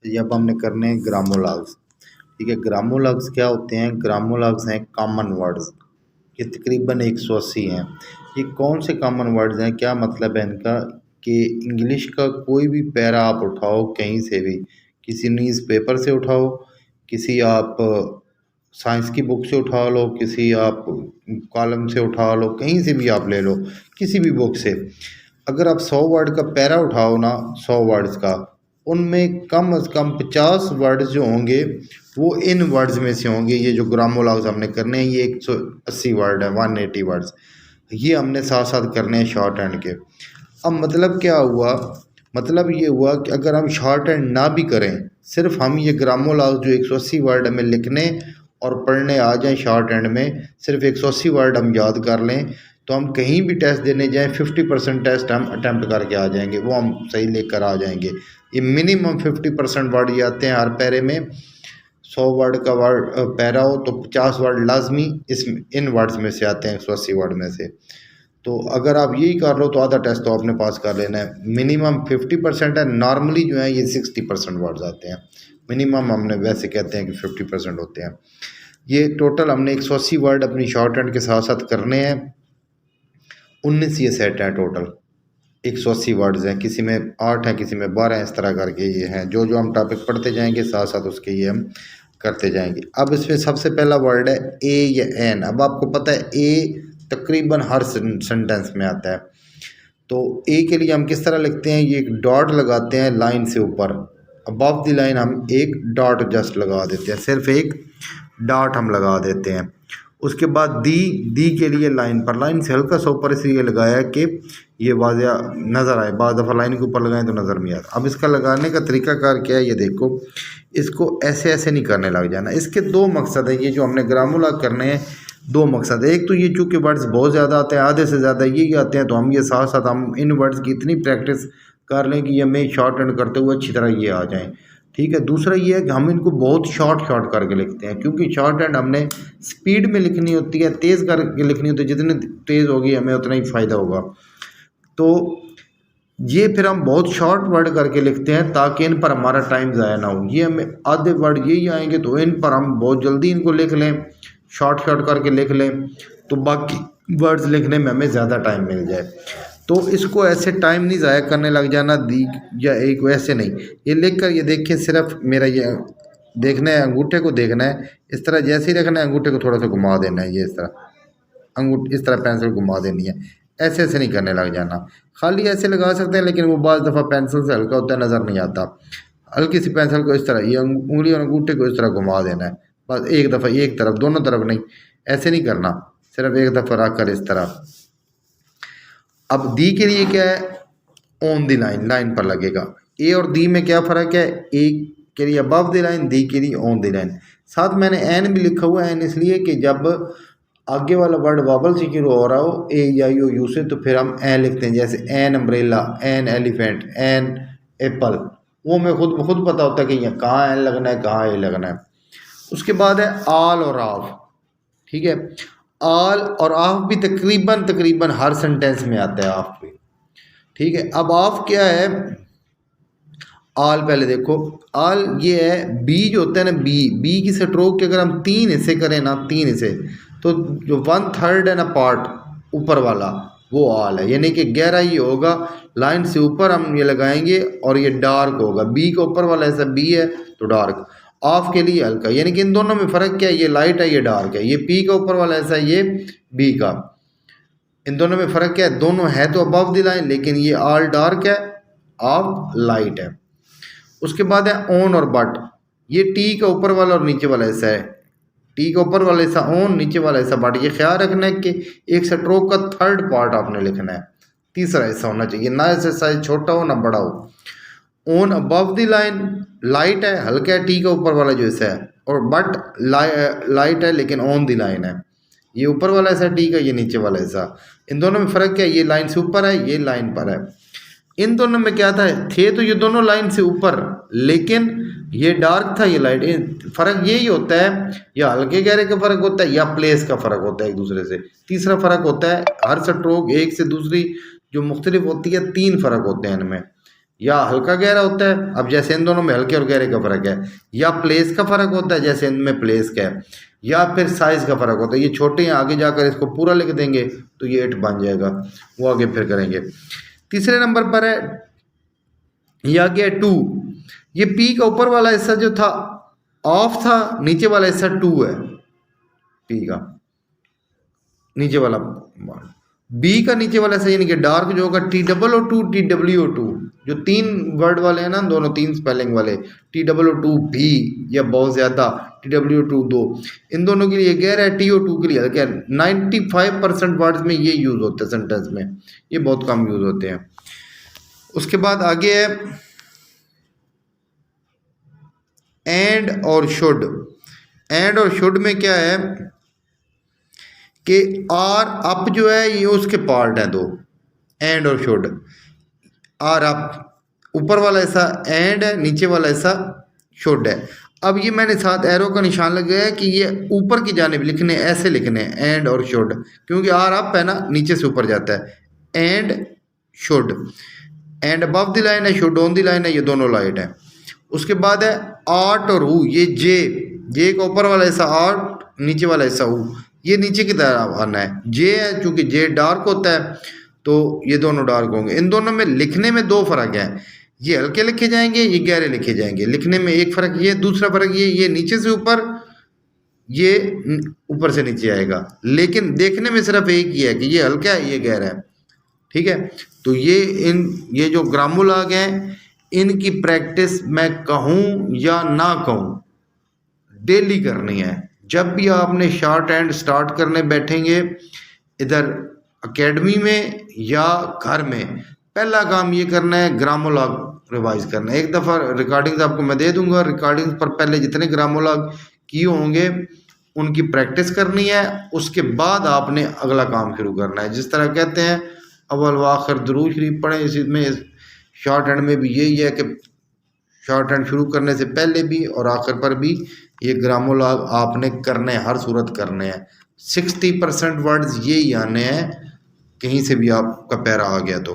ये अब हमने करने हैं ग्रामोलॉग्स। ठीक है, ग्रामोलॉग्स क्या होते हैं? ग्रामोलॉग्स हैं कॉमन वर्ड्स। ये तकरीबन 180 हैं। ये कौन से कॉमन वर्ड्स हैं, क्या मतलब है इनका? कि इंग्लिश का कोई भी पैरा आप उठाओ कहीं से भी, किसी न्यूज़ पेपर से उठाओ, किसी आप साइंस की बुक से उठा लो, किसी आप कॉलम से उठा लो, कहीं से भी आप ले लो, किसी भी बुक से। अगर आप 100 वर्ड का पैरा उठाओ ना, 100 वर्ड्स का, उनमें कम से कम 50 वर्ड्स जो होंगे वो इन वर्ड्स में से होंगे। ये जो ग्रामोलॉग्स हमने करने हैं, ये 180 वर्ड है, 180 वर्ड्स, ये हमने साथ साथ करने हैं शॉर्ट हैंड के। अब मतलब क्या हुआ? मतलब ये हुआ कि अगर हम शॉर्ट हैंड ना भी करें, सिर्फ हम ये ग्रामोलॉग्स जो 180 वर्ड हमें लिखने और पढ़ने आ जाएं शॉर्ट हैंड में, सिर्फ 180 वर्ड हम याद कर लें, तो हम कहीं भी टेस्ट देने जाएं 50% टेस्ट हम अटैम्प्ट करके आ जाएंगे, वो हम सही लेकर आ जाएंगे। ये मिनिमम 50% वर्ड ये आते हैं हर पैरे में। 100 वर्ड का वर्ड पैरा हो तो 50 वर्ड लाजमी इस इन वर्ड्स में से आते हैं, 180 वर्ड में से। तो अगर आप यही कर लो तो आधा टेस्ट तो आपने पास कर लेना है। मिनिमम 50% है, नॉर्मली जो है ये 60% वर्ड्स आते हैं। मिनिमम हमने वैसे कहते हैं कि 50% होते हैं। ये टोटल हमने 180 वर्ड अपनी शॉर्ट हैंड के साथ साथ करने हैं। 19 ये सेट हैं टोटल, 180 वर्ड्स हैं, किसी में 8 हैं, किसी में 12 हैं, इस तरह करके ये हैं। जो जो हम टॉपिक पढ़ते जाएंगे साथ साथ उसके ये हम करते जाएंगे। अब इसमें सबसे पहला वर्ड है ए या एन। अब आपको पता है ए तकरीबन हर सेंटेंस में आता है, तो ए के लिए हम किस तरह लिखते हैं? ये एक डॉट लगाते हैं लाइन से ऊपर, अबव द लाइन हम एक डॉट जस्ट लगा देते हैं, सिर्फ एक डॉट हम लगा देते हैं। उसके बाद दी के लिए लाइन पर, लाइन से हल्का सा ऊपर इसलिए लगाया कि ये वाज़िया नज़र आए। बाद दफ़ा लाइन के ऊपर लगाएं तो नज़र नहीं आता। अब इसका लगाने का तरीकाकार क्या है, ये देखो, इसको ऐसे ऐसे नहीं करने लग जाना। इसके दो मकसद है, ये जो हमने ग्रामोलॉग करने हैं, दो मकसद है। एक तो ये चूँकि वर्ड्स बहुत ज़्यादा आते हैं, आधे से ज़्यादा यही आते हैं, तो हम ये साथ साथ हम इन वर्ड्स की इतनी प्रैक्टिस कर लें कि ये हमें शॉर्ट हैंड करते हुए अच्छी तरह ये आ जाएँ। ठीक है। दूसरा ये है कि हम इनको बहुत शॉर्ट करके लिखते हैं, क्योंकि शॉर्ट हैंड हमने स्पीड में लिखनी होती है, तेज़ करके लिखनी होती है। जितनी तेज़ होगी हमें उतना ही फ़ायदा होगा। तो ये फिर हम बहुत शॉर्ट वर्ड करके लिखते हैं ताकि इन पर हमारा टाइम ज़ाया ना हो। ये हमें आधे वर्ड यही आएंगे तो इन पर हम बहुत जल्दी इनको लिख लें, शॉर्ट करके लिख लें, तो बाकी वर्ड्स लिखने में हमें ज़्यादा टाइम मिल जाए। तो इसको ऐसे टाइम नहीं ज़ाया करने लग जाना, दी या एक वैसे नहीं। ये लिख कर ये देखिए, सिर्फ मेरा ये देखना है, अंगूठे को देखना है, इस तरह जैसे ही रखना है अंगूठे को थोड़ा सा घुमा देना है, ये इस तरह इस तरह पेंसिल घुमा देनी है। ऐसे ऐसे नहीं करने लग जाना। खाली ऐसे लगा सकते हैं, लेकिन वो बाज़ दफ़ा पेंसिल से हल्का होता है, नज़र नहीं आता। हल्की सी पेंसिल को इस तरह, ये उंगली और अंगूठे को इस तरह घुमा देना है, बस एक दफ़ा, एक तरफ, दोनों तरफ नहीं, ऐसे नहीं करना, सिर्फ एक दफ़ा रख कर इस तरह। अब दी के लिए क्या है? ऑन द लाइन, लाइन पर लगेगा। ए और दी में क्या फ़र्क है? ए के लिए अबव द लाइन, दी के लिए ऑन द लाइन। साथ मैंने एन भी लिखा हुआ है, एन इसलिए कि जब आगे वाला वर्ड वावल से शुरू हो रहा हो, ए या यू से, तो फिर हम एन लिखते हैं। जैसे an umbrella, an elephant, an apple, वो हमें खुद पता होता है कि यहाँ कहाँ एन लगना है, कहाँ ए लगना है। उसके बाद है आल और ऑफ। ठीक है, आल और ऑफ भी तकरीबन हर सेंटेंस में आता है, ऑफ भी। ठीक है। अब ऑफ क्या है? आल पहले देखो, आल ये है, बी जो होता है ना, बी की स्ट्रोक के अगर हम 3 हिस्से करें ना, 3 हिस्से, तो जो 1/3 है ना पार्ट ऊपर वाला, वो आल है। यानी कि गहरा ये होगा, लाइन से ऊपर हम ये लगाएंगे और ये डार्क होगा। बी का ऊपर वाला ऐसा बी है तो डार्क, ऑफ के लिए हल्का। यानी कि इन दोनों में फ़र्क क्या है? ये लाइट है, ये डार्क है। ये पी का ऊपर वाला ऐसा, ये बी का। इन दोनों में फ़र्क क्या है? दोनों है तो अबव द लाइन, लेकिन ये आल डार्क है, ऑफ लाइट है। उसके बाद है ऑन और बट। ये टी का ऊपर वाला और नीचे वाला ऐसा है, टी का ऊपर वाला ऐसा ऑन, नीचे वाला ऐसा बट। ये ख्याल रखना है कि एक स्ट्रोक का 3rd पार्ट आपने लिखना है, तीसरा हिस्सा होना चाहिए, ना ऐसे साइज छोटा हो ना बड़ा हो। On above the line, light है, हल्का है, टी का ऊपर वाला जो ऐसा है, और बट लाइट है लेकिन ऑन द लाइन है। ये ऊपर वाला ऐसा टी का, ये नीचे वाला ऐसा। इन दोनों में फ़र्क क्या है? ये लाइन से ऊपर है, ये लाइन पर है। इन दोनों में क्या था? थे तो ये दोनों लाइन से ऊपर, लेकिन ये डार्क था, ये लाइट। फ़र्क यही होता है, या हल्के गहरे का फ़र्क होता है, या प्लेस का फ़र्क होता है एक दूसरे से। तीसरा फ़र्क होता है, हर स्ट्रोक एक से दूसरी जो मुख्तलिफ होती है, 3 फ़र्क होते हैं इनमें। या हल्का गहरा होता है, अब जैसे इन दोनों में हल्के और गहरे का फ़र्क है, या प्लेस का फ़र्क होता है जैसे इनमें प्लेस का है, या फिर साइज़ का फ़र्क होता है। ये छोटे हैं, आगे जाकर इसको पूरा लिख देंगे तो ये 8 बन जाएगा, वो आगे फिर करेंगे। तीसरे नंबर पर है ये आ गया 2। ये पी का ऊपर वाला हिस्सा जो था ऑफ था, नीचे वाला हिस्सा 2 है, पी का नीचे वाला। बी का नीचे वाला हिस्सा यानी कि डार्क जो होगा TOO2 TWO2, जो 3 वर्ड वाले हैं ना, दोनों 3 स्पेलिंग वाले, TOO2 भी या बहुत ज़्यादा, TWO2 2, इन दोनों के लिए गहरा है, TO2 के लिए हल्का है। 95% वर्ड्स में ये यूज़ होते हैं सेंटेंस में, ये बहुत कम यूज़ होते हैं। उसके बाद आगे है एंड और शुड। एंड और शुड में क्या है कि आर अप जो है ये उसके पार्ट हैं दो, एंड और शुड। आर अप ऊपर वाला हिस्सा एंड है, नीचे वाला हिस्सा शुड है। अब ये मैंने साथ एरो का निशान लगाया है कि ये ऊपर की जानिब लिखने, ऐसे लिखने एंड और शुड, क्योंकि आर अप है ना, नीचे से ऊपर जाता है। And should, and above the line है, शुड ऑन द लाइन है, ये दोनों लाइट है। उसके बाद है आर्ट और हु, ये जे का ऊपर वाला हिस्सा आर्ट, नीचे वाला हिस्सा हु, ये नीचे की तरफ आना है। जे है, चूंकि जे डार्क होता है तो ये दोनों डार्क होंगे। इन दोनों में लिखने में 2 फ़र्क है, ये हल्के लिखे जाएंगे, ये गहरे लिखे जाएंगे। लिखने में एक फ़र्क ये, दूसरा फ़र्क ये नीचे से ऊपर, ये ऊपर से नीचे आएगा, लेकिन देखने में सिर्फ एक ही है कि ये हल्का है, ये गहरा है। ठीक है, तो ये जो ग्रामोलाग हैं, इनकी प्रैक्टिस मैं कहूँ या ना कहूँ, डेली करनी है। जब भी आपने शॉर्ट हैंड स्टार्ट करने बैठेंगे, इधर एकेडमी में या घर में, पहला काम ये करना है ग्रामोलाग रिवाइज करना है। एक दफ़ा रिकॉर्डिंग्स आपको मैं दे दूंगा, रिकॉर्डिंग्स पर पहले जितने ग्रामोलाग किए होंगे उनकी प्रैक्टिस करनी है, उसके बाद आपने अगला काम शुरू करना है। जिस तरह कहते हैं अव्वल व आखिर दुरूद शरीफ पढ़ें, इसमें शॉर्ट हैंड में भी यही है कि शॉर्ट हैंड शुरू करने से पहले भी और आखिर पर भी ये ग्रामोलाग आपने करने, हर सूरत करने हैं। 60% वर्ड्स यही आने हैं, कहीं से भी आपका पैरा आ गया तो।